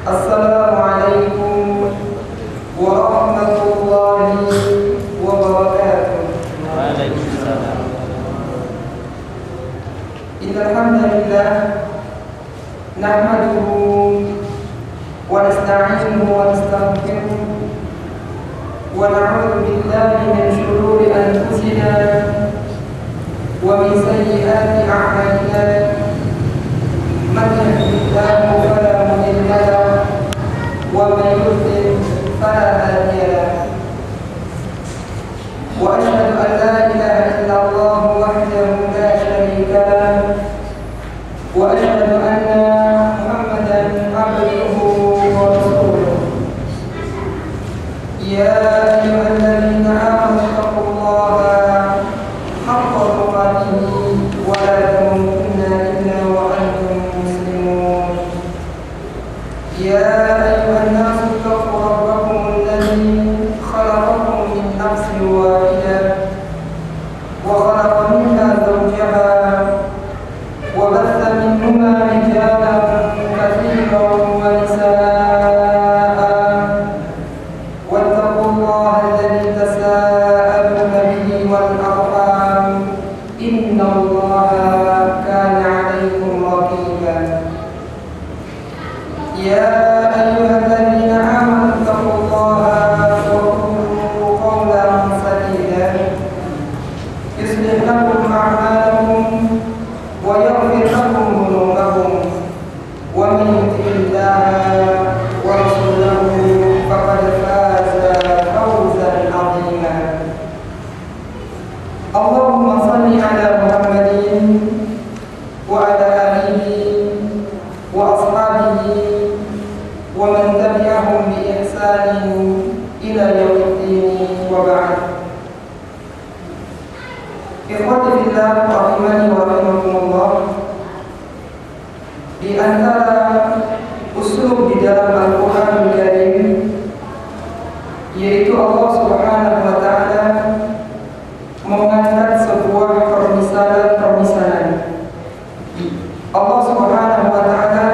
Assalamualaikum warahmatullahi wabarakatuh. Waalaikumsalam. Innal hamdalillah nahmaduhu wa nasta'inuhu wa nastaghfiruh wa na'udzu billahi min shururi anfusina wa min sayyiati a'malina. Man yahdihillahu fala mudilla lahu wa man yudlil fala hadiya lahu. Wa asyhadu an la ilaha illallah wahdahu la syarika lahu wa asyhadu anna Muhammadan abduhu wa rasuluh. Ya ayyuhalladzina amanu taqullaha haqqa tuqatih wa la tamutunna illa wa antum muslimun. Ya ayyuhan nasu taqu rabbakum alladzi khalaqakum min nafsin wahidah wa khalaqa minha zawjaha wa batha minhuma rijalan katsiran wa nisaa'a wattaqullaha alladzi tasaaluna bihi wal arham innallaha kana 'alaykum raqiban. Ya ayyuhalladzina amanu taqullaha wa qulu qawlan sadida yuslih lakum a'malakum wa yaghfir lakum dhunubakum wa man yuti'illaha wa rasulahu faqad faza fawzan 'azima. Allahumma shalli 'ala Muhammadin wa 'ala alihi wa ashabihi wa man tabi'ahum bi ihsanin ila yaumiddin wa ba'd. Ikhwati fillah rahimani wa rahimakumullah, di antara uslub di dalam Al-Qur'an Al-Karim yaitu Allah Subhanahu wa taala mengangkat sebuah permisalan. Allah Subhanahu wa taala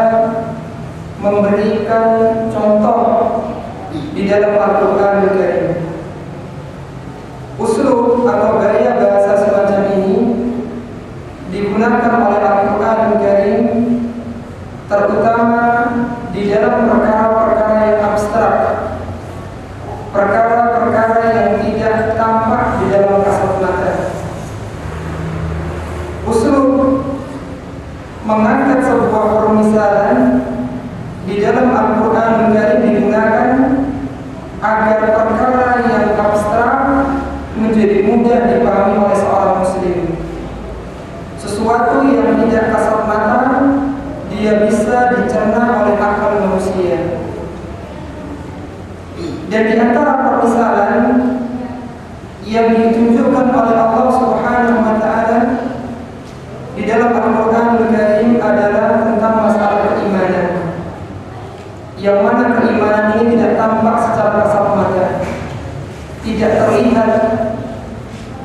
memberikan contoh di dalam Al-Qur'an Al-Karim. Uslub atau gaya bahasa semacam ini digunakan oleh Al-Qur'an Al-Karim terutama di dalam perkara-perkara yang abstrak, perkara-perkara yang tidak tampak di dalam kasat mata. Uslub mengangkat sebuah permisalan di dalam Al-Qur'an Al-Karim digunakan agar perkara yang abstrak menjadi mudah dipahami oleh seorang muslim. Sesuatu yang tidak kasat mata dia bisa dicerna oleh akal manusia. Dan di antara permisalan yang ditunjukkan oleh Allah Subhanahu wa taala di dalam Al-Qur'an Al-Karim adalah tentang masalah keimanan. Yang mana keimanan ini tidak tampak secara kasat mata, tidak terlihat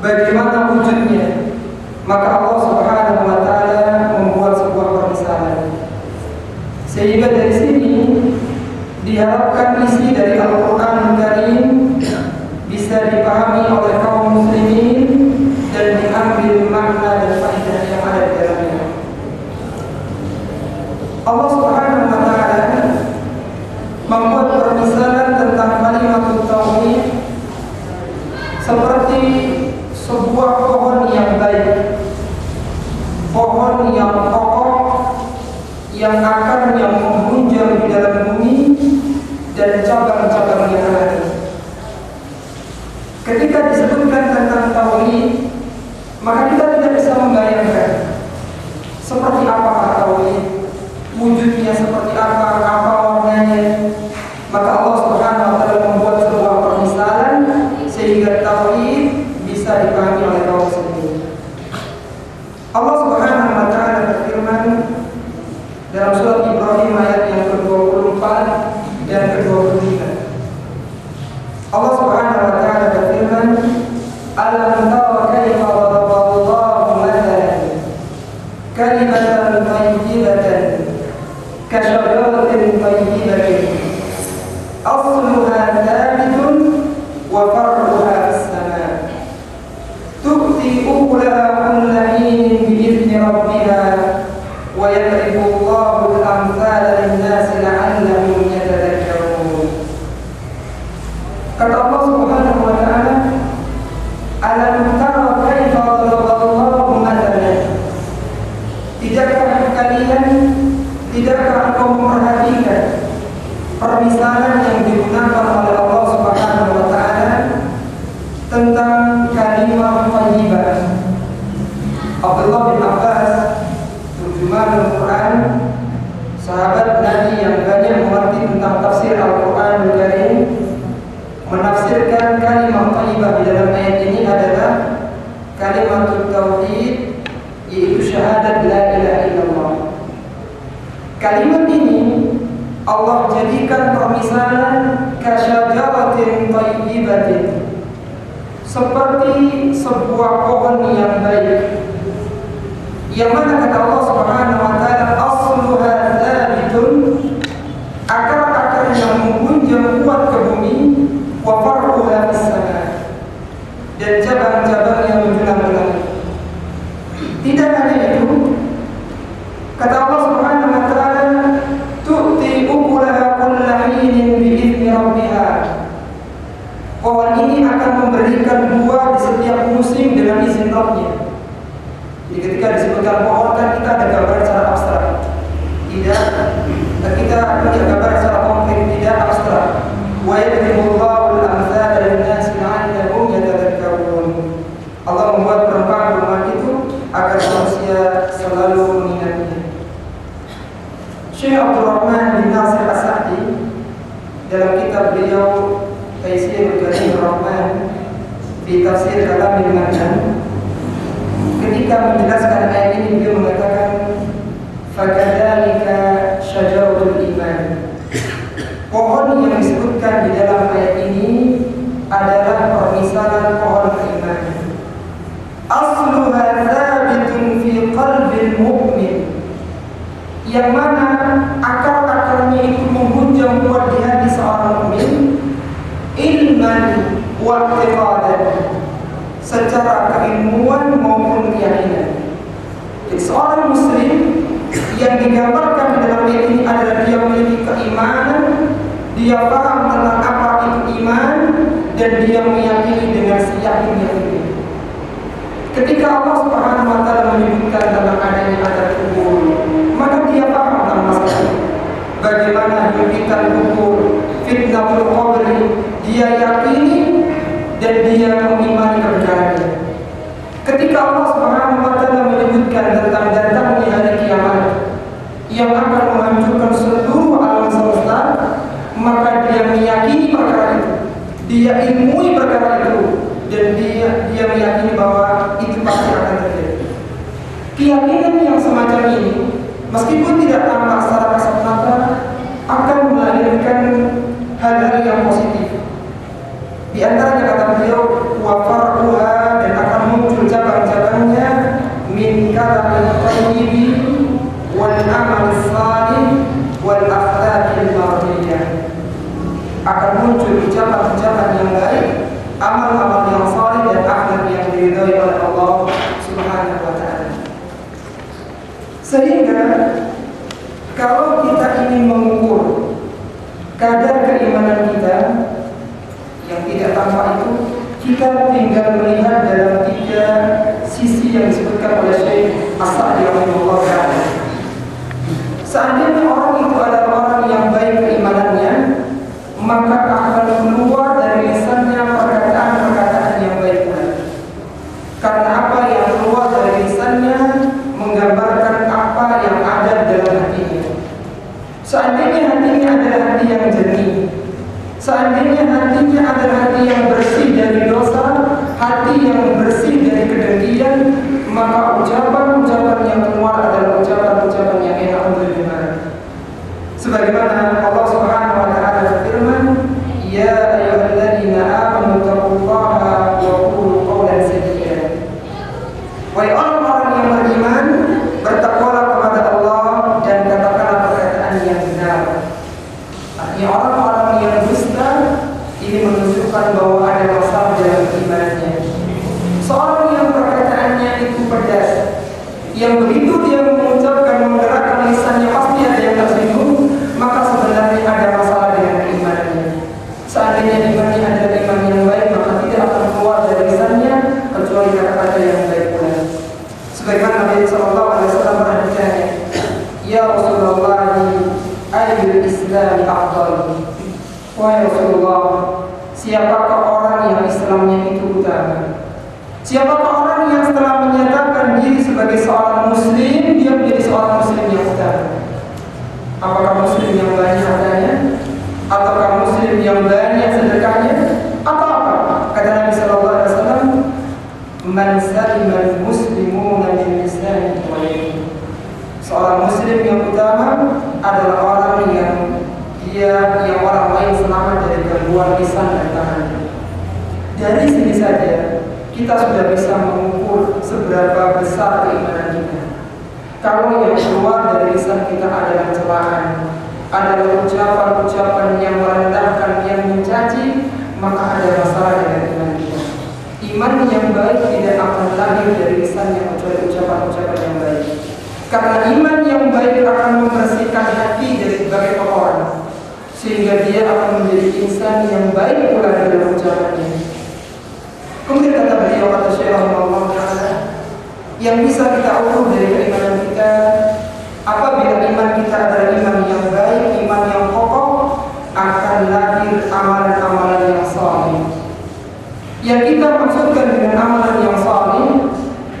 bagaimana wujudnya, maka Allah Subhanahu wa taala membuat sebuah permisalan. Sehingga dari sini diharapkan isi dari Al-Qur'an Al-Karim bisa dipahami oleh kaum muslimin dan diambil makna dan faedah yang ada di dalamnya. Allah Subhanahu wa taala membuat permisalan tentang kalimat tauhid seperti sebuah pohon yang baik, pohon yang kokoh, yang akarnya menghunjam di dalam bumi dan cabang-cabangnya ada. Ketika disebutkan tentang tauhid, maka kita tidak bisa membayangkan seperti apa tauhid, wujudnya seperti apa warnanya. Maka Allah Subhanahu wa taala membuat sebuah permisalan sehingga tauhid bisa dipahami oleh kaum muslimin. Allah Subhanahu wa taala berfirman dalam surat Ibrahim ayat yang ke-24 dan ke-25. Allah Subhanahu wa taala berfirman, "Alam tara kaifa daraballahu mathalan kalimatan thayyibatan ka syajaratin طيبة أصلها ثابت وفرعها في السماء تؤتي أكلها كل حين بإذن ربها ويضرب الله الأمثال للناس لعلهم يتذكرون. Kata Allah Subhanahu wa taala, alam tara kaifa daraballahu mathalan. Tidakkah engkau memperhatikan permisalan yang digunakan oleh Allah Subhanahu wa taala tentang kalimat thayyibah. Abdullah bin Abbas, terjemahan Al-Quran, sahabat Nabi yang banyak mengerti tentang tafsir Al-Quran Al-Karim, menafsirkan kalimat thayyibah di dalam ayat ini adalah kalimat tauhid, yaitu syahadat la ilaha illallah. Kalimat ini Allah jadikan permisalan kasyajaratin thayyibatin, seperti sebuah pohon yang baik, yang mana kata Allah Subhanahu wa taala asluha thabitun, akar-akar yang menghunjam kuat ke bumi, wa far'uha fis sama, dan cabang-cabang yang menjulang ke langit. Tidak hanya itu, kata Allah Subhanahu wa taala tu'ti ukulaha kulla hinin bi'izni rabbiha, pohon ini akan memberikan buah di setiap musim dengan izin Rabbnya. Jadi ketika disebutkan pohon kan kita ada gambar secara abstrak, tidak, kita punya gambar secara konkret, tidak abstrak. Wa yadribullahu al-amthal lin-nasi la'allahum yatadhakkarun. Allah membuat perumpamaan itu agar manusia selalu mengingatnya. Syekh Abdul Rahman bin Nasir As-Sa'di dalam kitab beliau Taisirul Karim Rahman di tafsir Kalamil Mannan, ketika menjelaskan ayat ini beliau mengatakan fakadzalika syajaratul iman. Pohon yang disebutkan di dalam ayat ini adalah permisalan pohon keimanan. Asluha thabitun fi qalbil mu'min, yang mana akar-akarnya itu menghunjam kuat di hati seorang mukmin, ilman wa i'tiqadan, secara keilmuan maupun keyakinan. Jadi seorang muslim yang digambarkan di dalam ayat ini adalah dia memiliki keimanan, dia paham tentang apa itu iman, dan dia meyakini dengan seyakin-yakinnya. Ketika Allah Subhanahu wa taala menyebutkan tentang adanya azab kubur, maka dia paham tentang masalah itu. Bagaimana himpitan kubur, fitnatul qabri, dia yakini dan dia mengimani kebenarannya. Ketika Allah Subhanahu wa taala menyebutkan tentang datangnya hari kiamat yang akan menghancurkan seluruh alam semesta, maka dia meyakini perkara itu, dia ilmui perkara itu, dan dia meyakini bahwa itu pasti akan terjadi. Keyakinan yang semacam ini, meskipun tidak tampak secara kasat mata, akan melahirkan hal-hal yang positif. Di antaranya kata beliau, wa far'uha, dan akan muncul cabang-cabangnya min kalamil thayyibi wal amal salih wal akhlaqil mardiyah. Akan muncul ucapan-ucapan yang baik, amal-amal yang saleh, dan akhlak yang diridhai oleh Allah Subhanahu wa taala. Sehingga kalau kita ingin mengukur kadar keimanan kita yang tidak tampak itu, kita tinggal melihat dalam 3 sisi yang disebutkan oleh Syekh As-Sa'di rahimahullah ta'ala. Seandainya orang itu adalah orang yang baik keimanannya, maka akan keluar dari lisannya perkataan-perkataan yang baik pula. Karena apa yang keluar dari lisannya menggambarkan apa yang ada dalam hatinya. Seandainya hatinya adalah hati yang jernih, seandainya hatinya adalah hati yang bersih dari dosa, hati yang bersih dari kedengkian, maka ucapan-ucapan yang keluar adalah ucapan-ucapan yang enak untuk didengar. Sebagaimana Allah Subhanahu wa taala berfirman, ya ayyuhalladzina amanu taqullaha wa qulu qawlan sadida. Wahai orang-orang yang beriman, bertakwalah kepada Allah dan katakanlah perkataan yang benar. Islam afdal. Wahai Rasulullah, siapakah orang yang Islamnya itu utama? Siapakah orang yang setelah menyatakan diri sebagai seorang muslim, dia menjadi seorang muslim yang utama? Apakah muslim yang banyak adanya? Ataukah muslim yang banyak sedekahnya? Atau apa? Kata Nabi sallallahu alaihi wasallam, "Man salimal muslimuna min lisanihi wa yadihi." Seorang muslim yang utama adalah orang yang orang lain selamat dari gangguan lisan dan tangannya. Dari sini saja kita sudah bisa mengukur seberapa besar keimanan kita. Kalau yang keluar dari lisan kita adalah celaan, adalah ucapan-ucapan yang merendahkan, yang mencaci, maka ada masalah dengan iman kita. Iman yang baik tidak akan lahir dari lisan yang kecuali ucapan-ucapan yang baik. Karena iman yang baik akan membersihkan hati dari berbagai kotoran, sehingga dia akan menjadi insan yang baik pula dalam ucapannya. Kemudian kata beliau, kata Syekh Rahimahullah Ta'ala, yang bisa kita ukur dari keimanan kita, apabila iman kita adalah iman yang baik, iman yang kokoh, akan lahir amalan-amalan yang saleh. Yang kita maksudkan dengan amalan yang saleh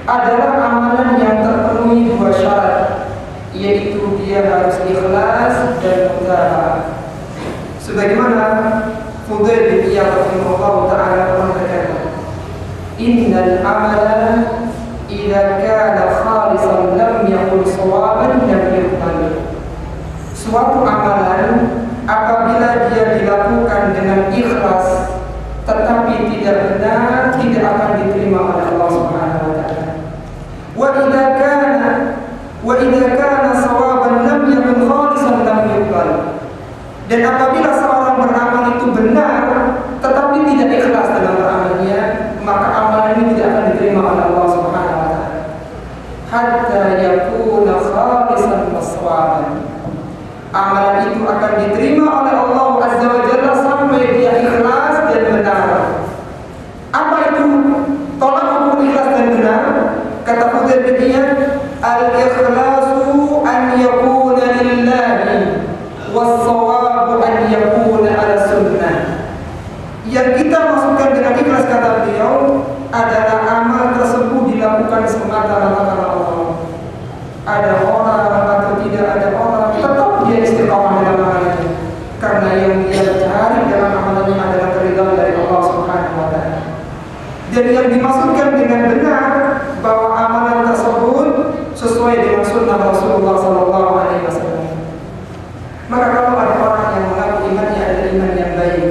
adalah amalan yang terpenuhi dua syarat, yaitu dia harus ikhlas dan mutaba'ah. Sebagaimana Fudail bin Iyad rahimahullah ta'ala mengatakan, "Innal amala idza kana khalisan lam yakun shawaban lam yuqbal." Suatu amalan apabila dia dilakukan dengan ikhlas tetapi tidak benar, tidak akan diterima oleh Allah Subhanahu wa taala. Wa idza kana shawaban lam yakun khalisan lam yuqbal. Dan apabila seorang beramal itu benar tetapi tidak ikhlas dalam beramalnya, maka amalan ini tidak akan diterima oleh Allah Subhanahu wa taala. Hatta yakuna khalisan waswaban. Amalan itu akan diterima oleh Allah Azza wa Jalla sampai dia ikhlas dan benar. Apa itu tolak ukur ikhlas dan benar? Kata Fudail bin Iyad, al-ikhlasu an yakuna lillahi was-shawabu an yakuna ala sunnah. Yang kita maksudkan dengan ikhlas, kata beliau, adalah amal tersebut dilakukan semata-mata karena Allah. Ada orang atau tidak ada orang, tetap dia istiqamah dalam amalannya, karena yang dia cari dalam amalannya adalah keridhaan dari Allah Subhanahu wa taala. Dan yang dimaksudkan dengan benar bahwa amalan tersebut sesuai dengan sunnah Rasulullah sallallahu alaihi wasallam. Maka kalau ada orang yang mengaku imannya adalah iman yang baik,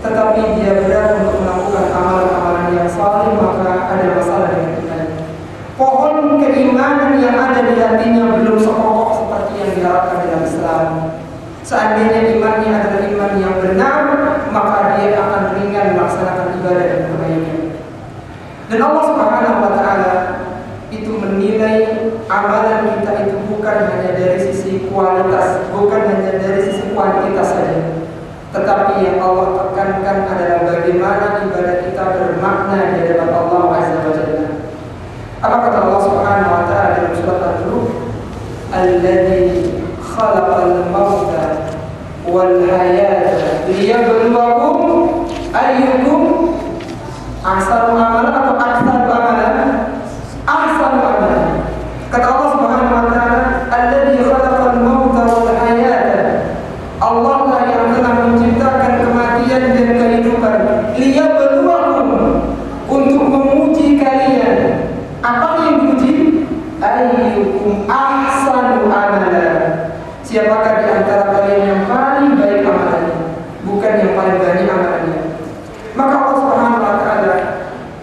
tetapi dia berat untuk melakukan amalan-amalan yang saleh, maka ada masalah dengan imannya. Pohon keimanan yang ada di hatinya belum sekokoh seperti yang diharapkan dalam Islam. Seandainya imannya adalah iman yang benar, maka dia akan ringan melaksanakan ibadah dan kebaikan. Dan Allah Subhanahu wa taala itu menilai amalan kita itu bukan hanya dari sisi kualitas, bukan hanya dari sisi kuantitas saja, tetapi yang Allah tekankan adalah bagaimana ibadah kita bermakna di hadapan Allah Azza wa Jalla. Apa kata Allah Subhanahu wa taala dalam surat An-Nur? Alladzi khalaqal mauta wal hayata liyabluwakum ayyukum ahsanu amalan atau ahsanu amalan. Ahsanu amalan. Kata Allah Subhanahu wa taala, alladzi khalaqal mauta wal hayata. Allah lah yang telah menciptakan kematian dan kehidupan. Liyabluwakum, untuk menguji kalian. Apa yang diuji? Ayyukum ahsanu amalan. Siapakah di antara kalian yang paling baik amalannya, bukan yang paling banyak amalannya. Maka Allah Subhanahu wa taala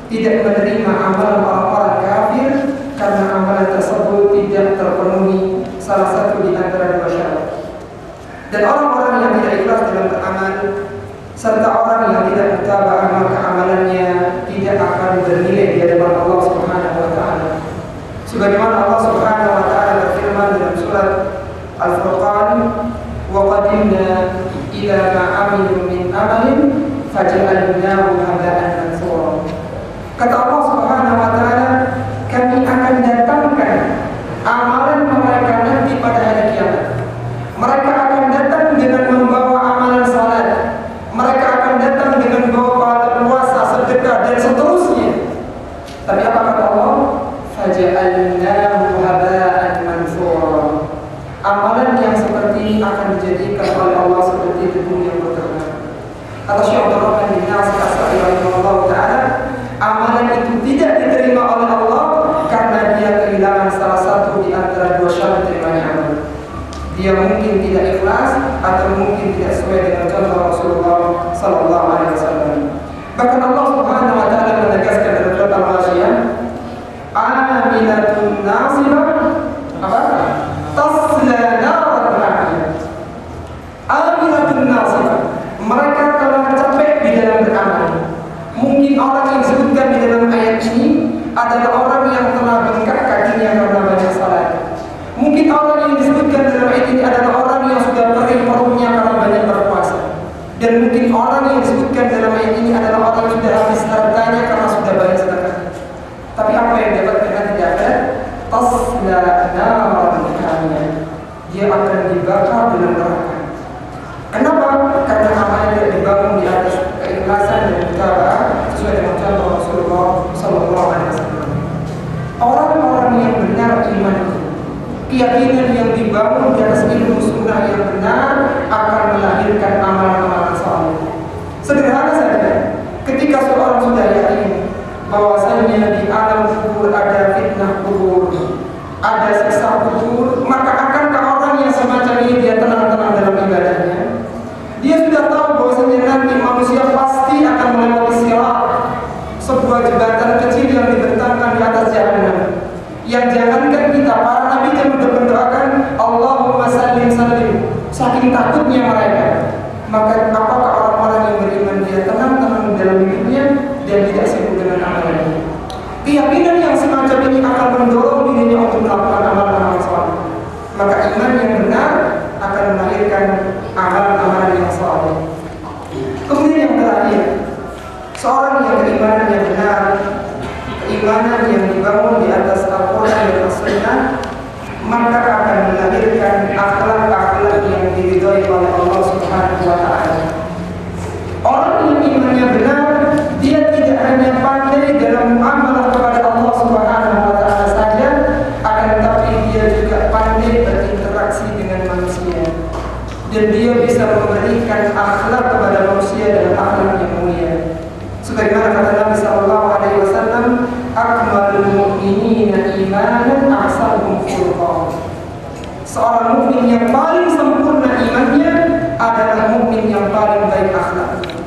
tidak menerima amalan orang-orang kafir karena amalan tersebut tidak terpenuhi salah satu di antara dua syarat. Dan orang-orang yang tidak ikhlas dalam beramal serta orang yang tidak mutaba'ah, maka amalannya tidak akan bernilai di hadapan Allah Subhanahu wa taala. Sebagaimana Allah Subhanahu wa taala berfirman dalam surat Al-Furqan, "Wa qadimna ila ma 'amilu min amalin faj'alnahu haba'an mansura." Kata Allah Subhanahu wa taala, kami akan datangkan amalan mereka nanti pada hari kiamat. Mereka akan datang dengan amalan yang seperti akan dijadikan oleh Allah seperti debu yang berterbangan. Kata Syekh Abdul Rahman bin Nasir As-Sa'di rahimahullah taala, amalan itu tidak diterima oleh Allah karena dia kehilangan salah satu di antara dua syarat terimanya amal. Dia mungkin tidak ikhlas atau mungkin tidak sesuai dengan contoh Rasulullah sallallahu alaihi wasallam. Bahkan Allah Subhanahu wa taala menegaskan dalam surat Al-Ghasyiyah, "Amilatun nasibah" apa? "Tasla naran hamiyah." Amilatun nasibah. Mereka telah capek di dalam beramal. Mungkin orang yang disebutkan di dalam ayat ini adalah orang yang telah bengkak kakinya karena banyak salat. Mungkin orang yang disebutkan dalam ayat ini adalah orang yang sudah perih perutnya karena banyak berpuasa. Dan mungkin orang yang disebutkan dalam ayat ini adalah orang yang sudah habis hartanya karena sudah banyak sedekah. Tapi apa yang dapatkan nanti di akhirat? Tasla naran hamiyah. Dia akan dibakar dalam neraka. Kenapa? Karena amalnya tidak dibangun di atas keikhlasan dan mutaba'ah sesuai dengan contoh Rasulullah sallallahu alaihi wasallam. Orang-orang yang benar iman itu, keyakinan yang dibangun di atas ilmu sunnah yang benar akan melahirkan amalan-amalan saleh. Sederhana saja, ketika seorang sudah yakin bahwasanya di alam kubur ada fitnah kubur, ada siksa kubur, maka akankah orang yang semacam ini dia tenang-tenang dalam ibadahnya? Dia sudah tahu bahwasanya nanti manusia pasti akan melewati sirat, sebuah jembatan kecil yang dibentangkan di atas jahanam. Yang jangankan kita, para nabi yang mendoakan Allahumma sallim sallim, saking takutnya mereka. Maka apakah orang-orang yang beriman dia tenang-tenang dalam hidupnya dan tidak sibuk dengan amalannya? Keyakinan yang semacam ini akan mendorong dirinya untuk melakukan amalan-amalan saleh. Maka iman yang benar akan melahirkan amalan-amalan yang saleh. Kemudian yang terakhir, seorang yang keimanannya benar, keimanan yang dibangun di atas Al-Quran dan As-Sunnah, maka akan melahirkan akhlak-akhlak yang diridhoi oleh Allah Subhanahu wa taala. Orang yang imannya benar, dia tidak hanya pandai dalam muamalah kepada Allah Subhanahu wa taala saja, akan tetapi dia juga pandai berinteraksi dengan manusia. Dan dia bisa memberikan akhlak kepada manusia dengan akhlak yang mulia. Sebagaimana kata Nabi sallallahu alaihi wasallam, "Akmalul mu'minina imanan ahsanuhum khuluqan." Seorang mukmin yang paling sempurna imannya adalah mukmin yang paling baik akhlaknya.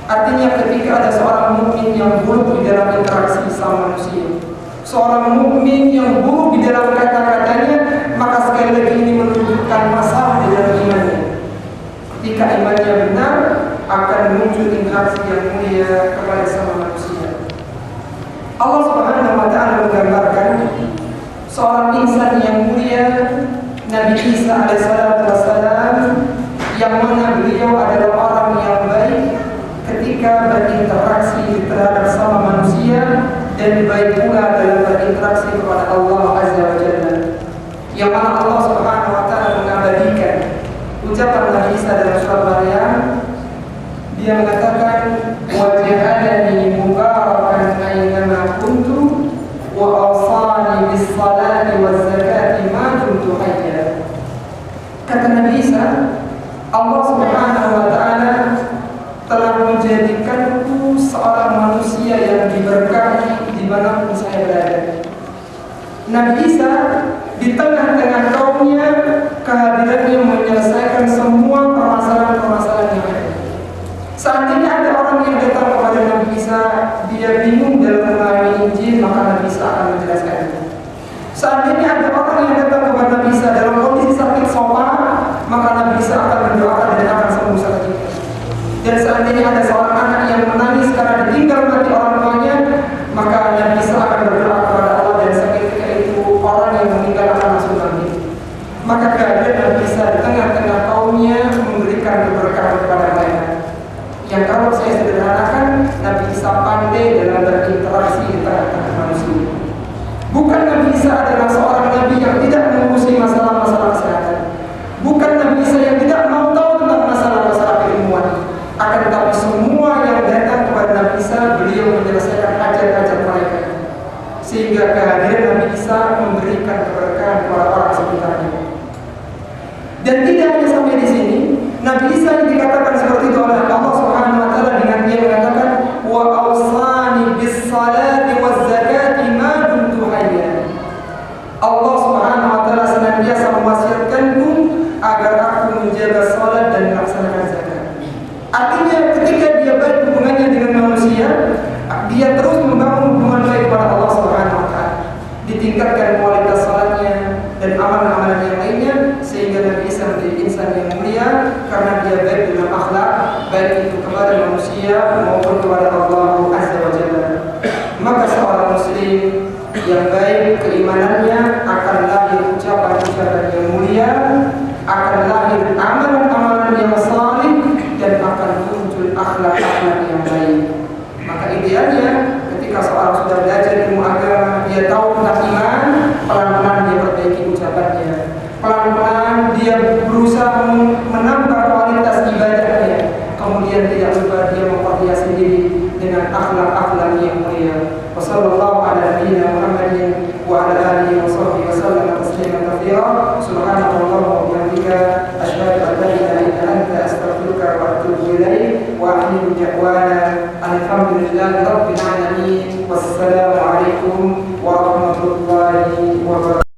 Artinya ketika ada seorang mukmin yang buruk di dalam interaksi sama manusia, seorang mukmin yang buruk di dalam kata-katanya, maka sekali lagi ini menunjukkan masalah di dalam imannya. Ketika imannya benar, akan muncul interaksi yang mulia kepada sama manusia. Allah Subhanahu wa taala menggambarkan seorang insan yang mulia, Nabi Isa alaihissalam, yang mana beliau adalah orang yang baik ketika berinteraksi terhadap sama manusia dan baik pula dalam berinteraksi kepada Allah Azza wa Jalla. Yang mana Allah Subhanahu wa taala mengabadikan ucapan Nabi Isa dalam surat Maryam. Dia mengatakan, "Waj'alani mubarakan aynama kuntu wa awsani bis salati waz zakati ma kuntu hayya." Kata Nabi Isa, Allah Subhanahu wa taala telah menjadikanku seorang manusia yang diberkahi dimanapun saya berada. Nabi Isa di tengah-tengah kaumnya, kehadirannya menyelesaikan semua permasalahan-permasalahan yang ada. Seandainya ada orang yang datang kepada Nabi Isa, dia bingung dalam memahami Injil, maka Nabi Isa akan menjelaskannya. Seandainya ada orang yang datang kepada Nabi Isa dalam kondisi sakit sopa, maka Nabi Isa akan mendoakan dan akan sembuh sakitnya. Dan seandainya ada seorang anak yang menangis karena ditinggal mati orang tuanya, maka Nabi Isa akan berdoa kepada Allah dan seketika itu orang yang meninggal akan langsung bangkit. Maka kehadiran Nabi Isa di tengah-tengah kaumnya memberikan keberkahan kepada mereka. Yang kalau saya sederhanakan, Nabi Isa pandai dalam berinteraksi di tengah-tengah manusia. Bukan Nabi Isa adalah seorang Nabi yang tidak mengurusi masalah-masalah kesehatan. Bukan Nabi Isa yang tidak mau tahu tentang masalah-masalah keilmuan. Akan tetapi semua yang datang kepada Nabi Isa, beliau kuatkanku agar aku menjaga salat dan melaksanakan zakat. Artinya ketika dia baik hubungannya dengan manusia, dia terus membangun hubungan baik kepada Allah Subhanahu wa taala. Ditingkatkan kualitas salatnya dan amalan-amalan yang lainnya sehingga Nabi Isa menjadi insan yang mulia karena dia baik dalam akhlak, baik itu kepada manusia maupun kepada Allah Azza wa Jalla. Maka seorang muslim yang baik keimanannya akan lahir ucapan-ucapan yang mulia, akan lahir amalan-amalan yang salih, dan akan muncul akhlak-akhlak yang baik. Maka idealnya ketika seorang sudah belajar ilmu agama, dia tahu tentang iman, pelan-pelan dia perbaiki ucapannya, pelan-pelan dia berusaha menambah kualitas ibadahnya, kemudian tidak lupa dia memperhiasi diri dengan akhlak-akhlak yang mulia. Wassallallahu ala nabiyyina Muhammadin wa ala alihi wa sahbihi wa sallam tasliman katsira. Subhanallahumma wa bihamdika asyhadu an la ilaha illa anta astaghfiruka wa atubu ilaik. Wa akhiru da'wana alhamdulillahi rabbil alamin. Wassalamu alaikum warahmatullahi